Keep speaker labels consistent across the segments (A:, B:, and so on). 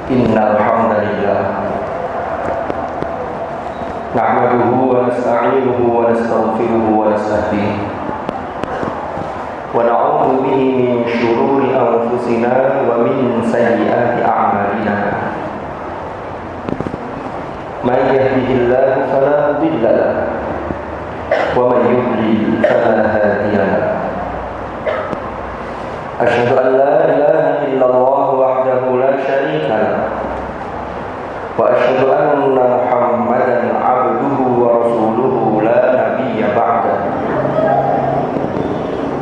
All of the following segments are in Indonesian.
A: Innal hamdalillah nahmaduhu wa nasta'inuhu wa nastaghfiruhu wa nastahdihi wa na'udzu bihi min shururi anfusina wa min sayyiati a'malina. Man yahdihillahu fala mudilla lahu wa man yudlil fala hadiya lahu. Asyhadu an la ilaha illallah wahdahu la syarika lahu wa asyhadu anna Muhammadan abduhu wa rasuluhu la nabiyya ba'dahu.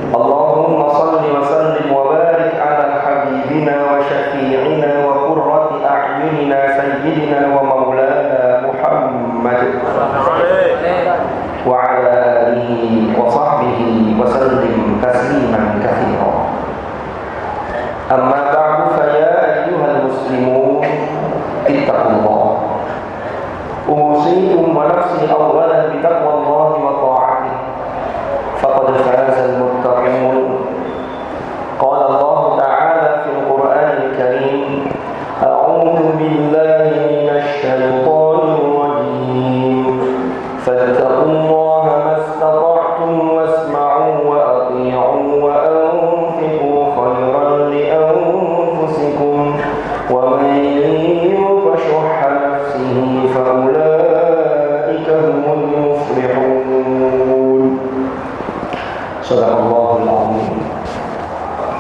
A: Allahumma salli wa sallim wa barik ala habibina wa syafi'ina wa qurrati a'yunina sayyidina wa maulana Muhammad wa ala alihi wa sahbihi wa sallim tasliman katsiran. Amma ba'du fa ya ayyuhal muslimun ittaqullah. Usikum wa nafsi awwalan bi taqwallahi wa ta'atihi. Faqad fazal muttaqun. Qala Allah ta'ala fil Qur'anil Karim, a'udzu billahi minasy syaithanir rajim. Fattaqullaha mastata'tum wasma'u wa athi'u wa anfiqu khairan li anfusikum wa man yuqa shuhha nafsihi fa ulaika humul muflihun. Shadaqallahul azim.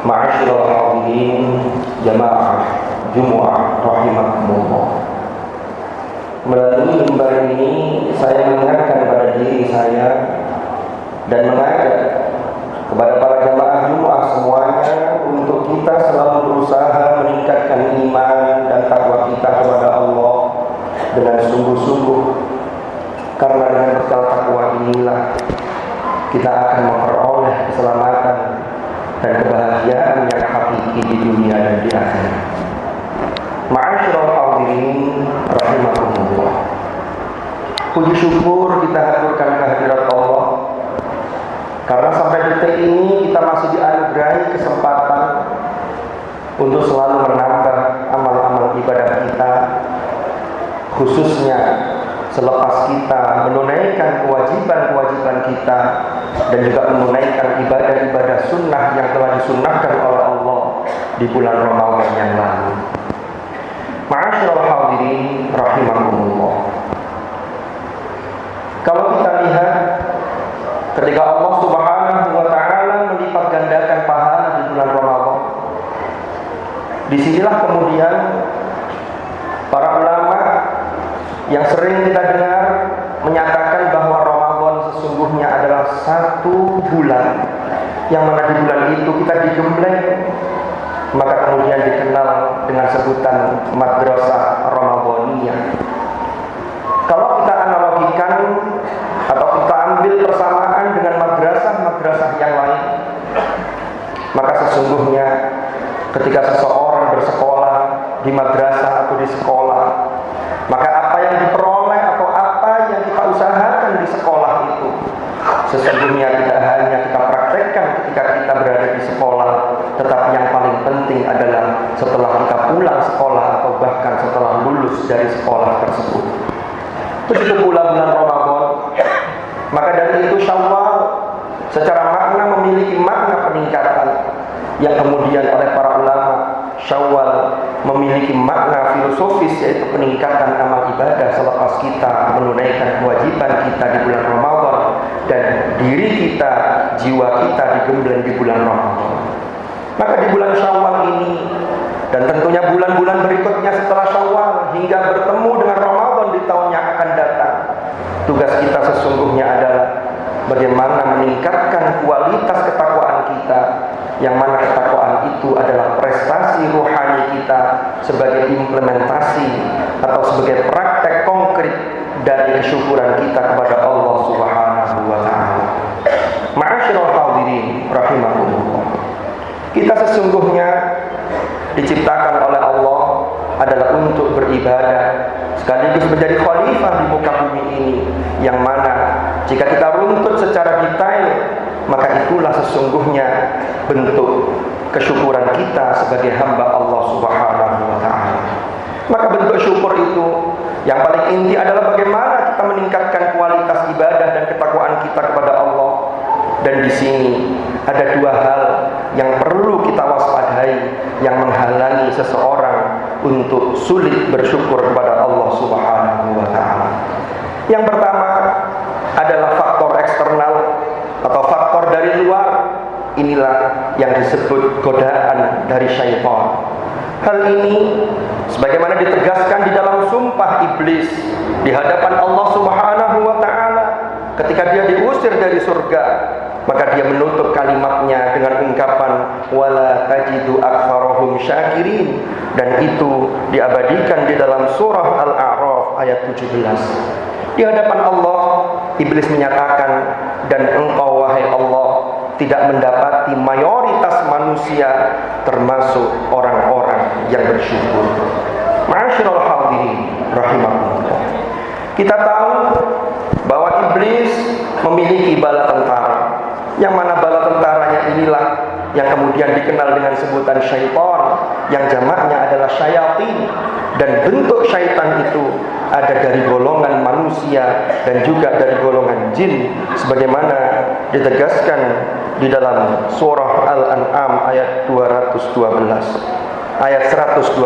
A: Ma'asyiral hadirin jamaah Jumat rahimakumullah. Melalui mimbar ini saya mengingatkan kepada diri saya dan mengajak kepada para jamaah Jumat semuanya untuk kita selalu berusaha meningkatkan iman dan takwa kita kepada Allah dengan sungguh-sungguh, karena dengan bekal takwa inilah kita akan memperoleh keselamatan dan kebahagiaan yang hakiki di dunia dan di akhirat. Ma'asyiral hadirin rahimakumullah. Puji syukur kita haturkan kehadirat Allah karena sampai detik ini kita masih dianugerahi kesempatan untuk selalu menambah amal-amal ibadah kita, khususnya selepas kita menunaikan kewajiban-kewajiban kita dan juga menunaikan ibadah-ibadah sunnah yang telah disunnahkan oleh Allah di bulan Ramadan yang lalu. Ma'asyiral hadirin rahimakumullah. Kalau kita lihat ketika Allah Subhanahu wa taala melipat gandakan pahala di bulan Ramadan, disinilah kemudian para ulama yang sering kita dengar menyatakan bahwa Ramadan sesungguhnya adalah satu bulan yang mana di bulan itu kita digembleng, maka kemudian dikenal dengan sebutan Madrasah Ramadaniyah. Kalau kita analogikan atau kita ambil persamaan dengan madrasah-madrasah yang lain, maka sesungguhnya ketika seseorang bersekolah di madrasah atau di sekolah, maka apa yang diperoleh atau apa yang kita usahakan di sekolah itu sesungguhnya tidak hanya kita praktekkan ketika kita berada di sekolah, tetapi yang paling penting adalah setelah kita pulang sekolah atau bahkan setelah lulus dari sekolah tersebut. Begitu pula bulan Ramadan, maka dari itu Syawal secara makna memiliki makna peningkatan, yang kemudian oleh para ulama Syawal memiliki makna filosofis, yaitu peningkatan amal ibadah selepas kita menunaikan kewajiban kita di bulan Ramadan dan diri kita, jiwa kita digembleng di bulan Ramadan. Maka di bulan Syawal ini dan tentunya bulan-bulan berikutnya setelah Syawal hingga bertemu dengan Ramadan di tahun yang akan datang, tugas kita sesungguhnya adalah bagaimana meningkatkan kualitas ketakwaan kita, yang mana ketakwaan itu adalah prestasi rohani kita sebagai implementasi atau sebagai praktek konkret dari kesyukuran kita kepada Allah Subhanahu wa taala. Ma'asyiral hadirin rahimakumullah. Kita sesungguhnya diciptakan oleh Allah adalah untuk beribadah, sekaligus menjadi khalifah di muka bumi ini, yang mana jika kita runtut secara detail, maka itulah sesungguhnya bentuk kesyukuran kita sebagai hamba Allah Subhanahu wa taala. Maka bentuk syukur itu yang paling inti adalah bagaimana kita meningkatkan kualitas ibadah dan ketakwaan kita kepada Allah. Dan di sini ada dua hal yang perlu kita waspadai yang menghalangi seseorang untuk sulit bersyukur kepada Allah Subhanahu wa taala. Yang pertama adalah faktor eksternal atau faktor dari luar. Inilah yang disebut godaan dari syaitan. Hal ini sebagaimana ditegaskan di dalam sumpah iblis di hadapan Allah Subhanahu wa taala ketika dia diusir dari surga, maka dia menutup kalimatnya dengan ungkapan wala tajidu aktsarahum syakirin, dan itu diabadikan di dalam surah Al-A'raf ayat 17. Di hadapan Allah iblis menyatakan, dan engkau wahai Allah tidak mendapati mayoritas manusia termasuk orang-orang yang bersyukur. Ma'asyiral hadirin rahimakumullah. Kita tahu bahwa iblis memiliki bala tentara, yang mana bala tentaranya inilah yang kemudian dikenal dengan sebutan syaitan, yang jamaknya adalah syayatin. Dan bentuk syaitan itu ada dari golongan manusia dan juga dari golongan jin, sebagaimana ditegaskan di dalam surah Al-An'am ayat 212, ayat 112.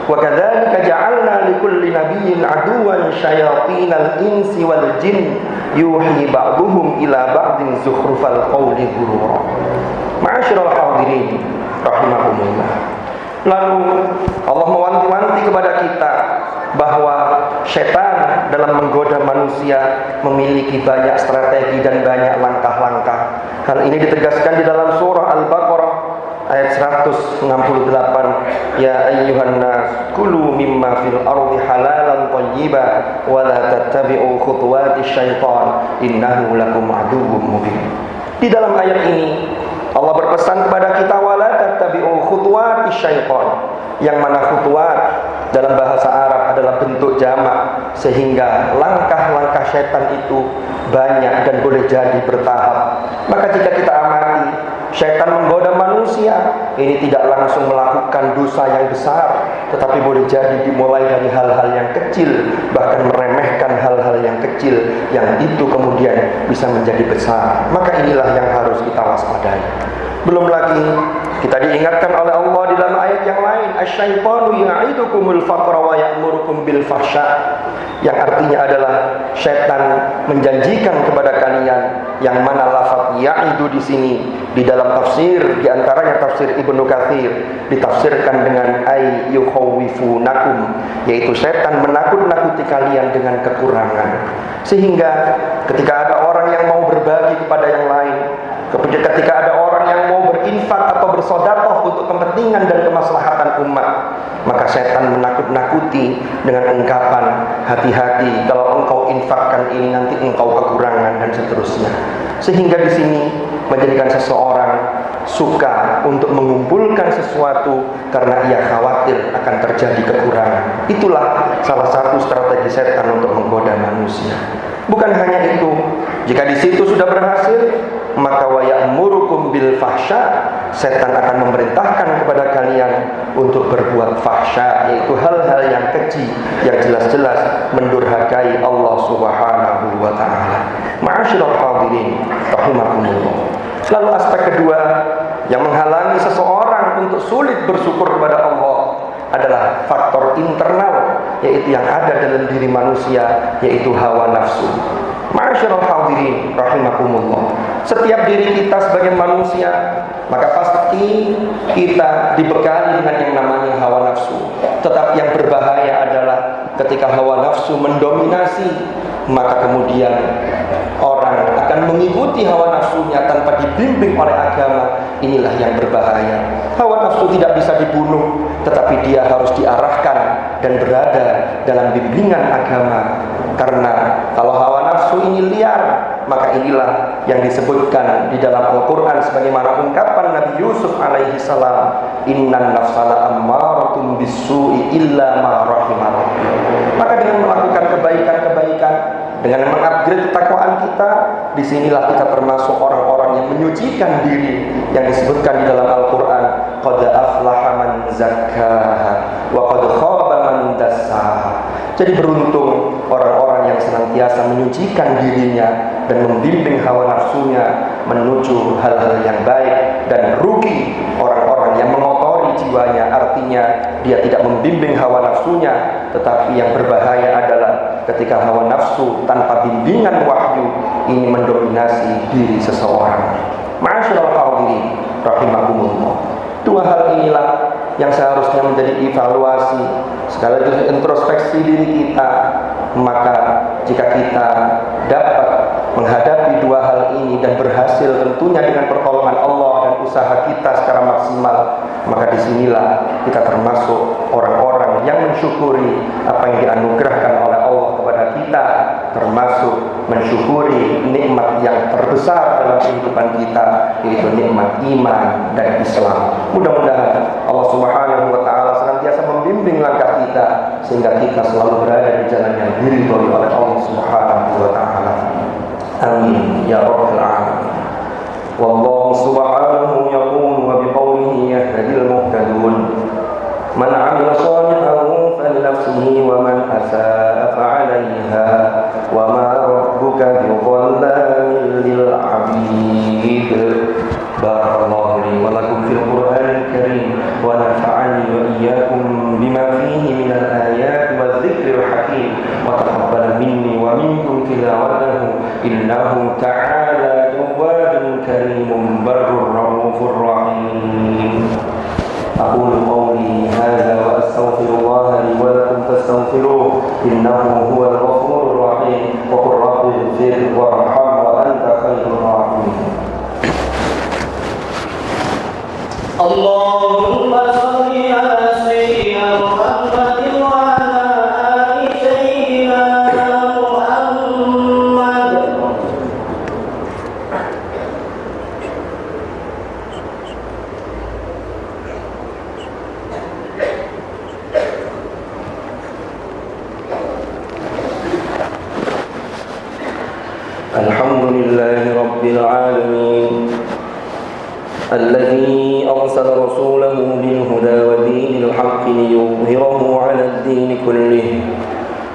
A: Wa kadzalika ja'alna likulli nabiyyin aduwan syayatinal insi wal jin yuhi ba'duhum ila ba'din zukhrufal qawli ghurura. Ma'asyiral hadirin rahimakumullah. Lalu Allah mewanti-wanti kepada kita bahwa setan dalam menggoda manusia memiliki banyak strategi dan banyak langkah-langkah. Hal ini ditegaskan di dalam surah Al-Baqarah ayat 168. Ya ayyuhan nas kulu mimma fil ardi halalan thayyiban wa la tattabi'u khutuwatis syaitan innahu lakum aduwwum mubin. Di dalam ayat ini Allah berpesan kepada kita wala tattabi'u khutuwatis syaitan, yang mana khutuwat dalam bahasa Arab adalah bentuk jamak, sehingga langkah-langkah syaitan itu banyak dan boleh jadi bertahap. Maka jika kita amati syaitan menggoda manusia, ini tidak langsung melakukan dosa yang besar, tetapi boleh jadi dimulai dari hal-hal yang kecil, bahkan meremehkan hal-hal yang kecil, yang itu kemudian bisa menjadi besar. Maka inilah yang harus kita waspadai. Belum lagi kita diingatkan oleh Allah di dalam ayat yang lain, asy-syaitanu ya'idukumul faqra wa ya'murukum bil fahsya, yang artinya adalah syaitan menjanjikan kepada kalian, yang mana lafaz ya'idu di sini di dalam tafsir, di antaranya tafsir Ibnu Katsir, ditafsirkan dengan ay yukhawwifunakum, yaitu syaitan menakut-nakuti kalian dengan kekurangan. Sehingga ketika ada orang yang mau berbagi kepada yang lain, ketika ada orang yang mau berinfak atau bersedekah untuk kepentingan dan kemaslahatan umat, maka setan menakut-nakuti dengan ungkapan hati-hati, kalau engkau infakkan ini nanti engkau kekurangan dan seterusnya. Sehingga di sini menjadikan seseorang suka untuk mengumpulkan sesuatu karena ia khawatir akan terjadi kekurangan. Itulah salah satu strategi setan untuk menggoda manusia. Bukan hanya itu, jika di situ sudah berhasil, maka wa ya'murukum bil fahsya, setan akan memerintahkan kepada kalian untuk berbuat fahsya, yaitu hal-hal yang keji yang jelas-jelas mendurhakai Allah Subhanahu wa taala. Ma'asyiral hadirin rahimakumullah. Lalu aspek kedua yang menghalangi seseorang untuk sulit bersyukur kepada Allah adalah faktor internal, yaitu yang ada dalam diri manusia, yaitu hawa nafsu. Ma'asyiral hadirin rahimakumullah. Setiap diri kita sebagai manusia, maka pasti kita dibekali dengan yang namanya hawa nafsu. Tetapi yang berbahaya adalah ketika hawa nafsu mendominasi, maka kemudian orang akan mengikuti hawa nafsunya tanpa dibimbing oleh agama. Inilah yang berbahaya. Hawa nafsu tidak bisa dibunuh, tetapi dia harus diarahkan dan berada dalam bimbingan agama. Karena kalau hawa nafsu ini liar, maka inilah yang disebutkan di dalam Al-Quran sebagaimana ungkapan Nabi Yusuf alaihi salam, innan nafsala ammaratun bisu'i illa ma rahimah rabbi. Maka dengan melakukan kebaikan-kebaikan, dengan mengupgrade ketakwaan kita, disinilah kita termasuk orang-orang yang menyucikan diri, yang disebutkan di dalam Al-Quran, qad aflaha man zakkaha wa qad khaba man Jadi beruntung orang-orang yang senantiasa menyucikan dirinya dan membimbing hawa nafsunya menuju hal-hal yang baik, dan rugi orang-orang yang mengotori jiwanya, artinya dia tidak membimbing hawa nafsunya. Tetapi yang berbahaya adalah ketika hawa nafsu tanpa bimbingan wahyu ini mendominasi diri seseorang. Ma'asyiral hadirin rahimakumullah. Dua hal inilah yang seharusnya menjadi evaluasi sekaligus introspeksi diri kita. Maka jika kita dapat menghadapi dua hal ini dan berhasil tentunya dengan pertolongan Allah dan usaha kita secara maksimal, maka disinilah kita termasuk orang-orang yang mensyukuri apa yang dianugerahkan oleh Allah kepada kita, termasuk mensyukuri nikmat yang terbesar dalam kehidupan kita, yaitu nikmat iman dan Islam. Mudah-mudahan Allah Subhanahu wa taala senantiasa membimbing langkah kita sehingga kita selalu berada di jalan yang diridhoi oleh Allah Subhanahu wa taala. Amin ya rabbal alamin. Wallahu subhanahu yaqulu wa biqawlihi yahdil muhtadun. Man 'amila shalihan falinafsihi wa man asaa fa'alayha wa ma rabbuka bidhallamin lil 'abid. Barakallahu li wa lakum fil Qur'anil karim wa nafa'ani wa iyyakum bima fihi minal ayati wa dzikril hakim wa taqabbal minni wa minkum tilawatahu innahu ta'ala tawwabun karimun barrur raufur rahim. أقول قولي هذا وأستغفر الله لي ولكم فاستغفروه إنه هو الغفور الرحيم وقل رب اغفر وارحم وأنت خير الراحمين. اللهم صل على سيدنا محمد وعلى آل سيدنا محمد. الحمد لله رب العالمين الذي أرسل رسوله بالهدى ودين الحق ليظهره على الدين كله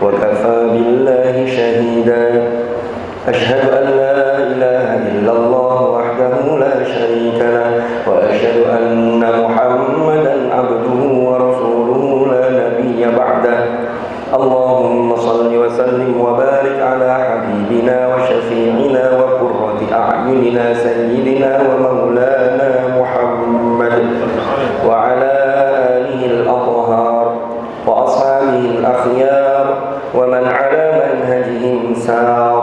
A: وكفى بالله شهيدا. أشهد أن لا إله إلا الله وحده لا شريك له وأشهد أن محمدا عبده ورسوله لا نبي بعده. اللهم صل وسلم وبارك على حبيبنا وشفيعنا وقرة أعيننا سيدنا ومولانا محمد وعلى آله الأطهار وأصحابه الأخيار ومن على منهجهم سار.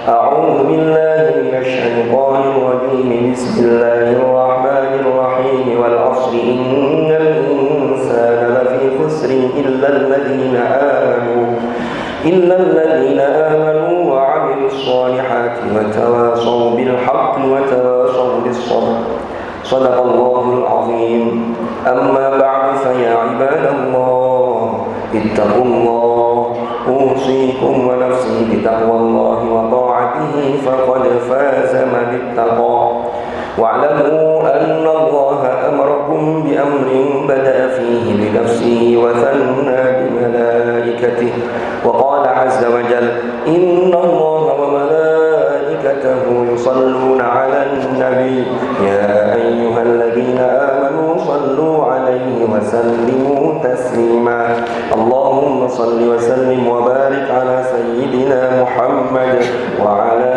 A: أعوذ بالله من الشيطان الرجيم. بسم الله الرحمن الرحيم. والعصر إن الإنسان لفي خسر إلا الذين آمنوا وعملوا الصالحات وتواصوا بالحق وتواصوا بالصبر. صدق الله العظيم. أما بعد فيا عباد الله اتقوا الله أوصيكم ونفسي بتقوى الله وطاعته فقد فاز من اتقى. واعلموا أن الله أمركم بأمر بدأ فيه بنفسه وثنى بملائكته وقال عز وجل إن الله وملائكته يصلون على النبي يا أيها الذين آمنوا صلوا عليه وسلموا تسليما. اللهم صل وسلم وبارك على سيدنا محمد وعلى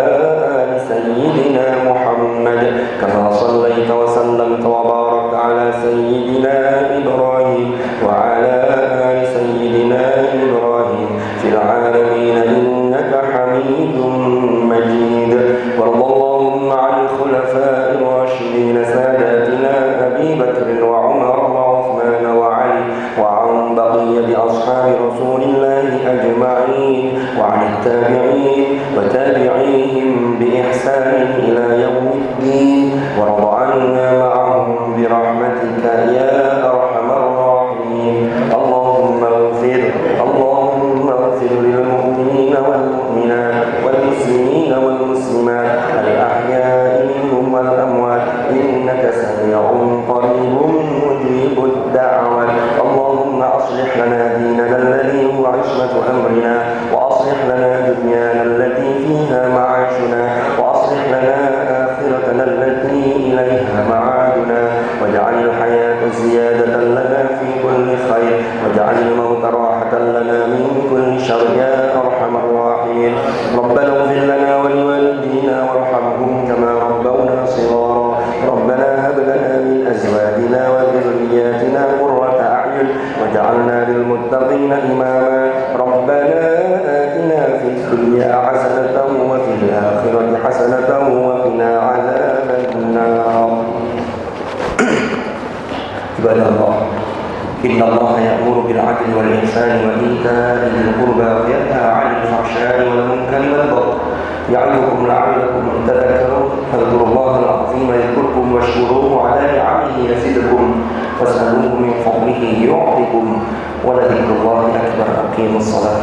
A: آل سيدنا محمد كما صليت وسلمت وباركت على سيدنا إبراهيم وعلى آل سيدنا إبراهيم في العالمين إنك حميد مجيد. وارض اللهم عن الخلفاء الراشدين ساداتنا أبي بكر وعمر وعثمان وعلي وعن بقية أصحاب رسول الله أجمعين وعن التابعين وتابعيهم بإحسان إلى يوم الدين وارض عنا معهم برحمتك يا أرحم الراحمين. اللهم اغفر للمؤمنين والمؤمنات والمسلمين والمسلمات الأحياء منهم والأموات إنك سميع قريب مجيب الدعوات. اللهم أصلح لنا ديننا الذي هو عصمة أمرنا وأصلح لنا دنيانا التي فيها معاشنا وأصلح لنا آخرتنا التي إليها معادنا واجعل الحياة زيادة لنا في كل خير واجعل الموت راحة لنا من كل شر يا أرحم الراحمين ربنا اغفر لنا ولوالدينا وارحمهم كما ربونا صغارا ربنا هب لنا من أزواجنا وذرياتنا قرة أعين واجعلنا للمتقين إماما ربنا آتنا في الدنيا حسنة وفي الآخرة حسنة وقنا عذاب النار عباد الله إن الله يأمر بالعدل والإحسان وإيتاء ذي القربى وينهى عن الفحشاء والمنكر والبغي يعظكم لعلكم تذكرون فاذكروا الله العظيم يذكركم واشكروه على نعمه يزدكم واسألوه من فضله يعطكم ولذكر الله أكبر أقيموا الصلاة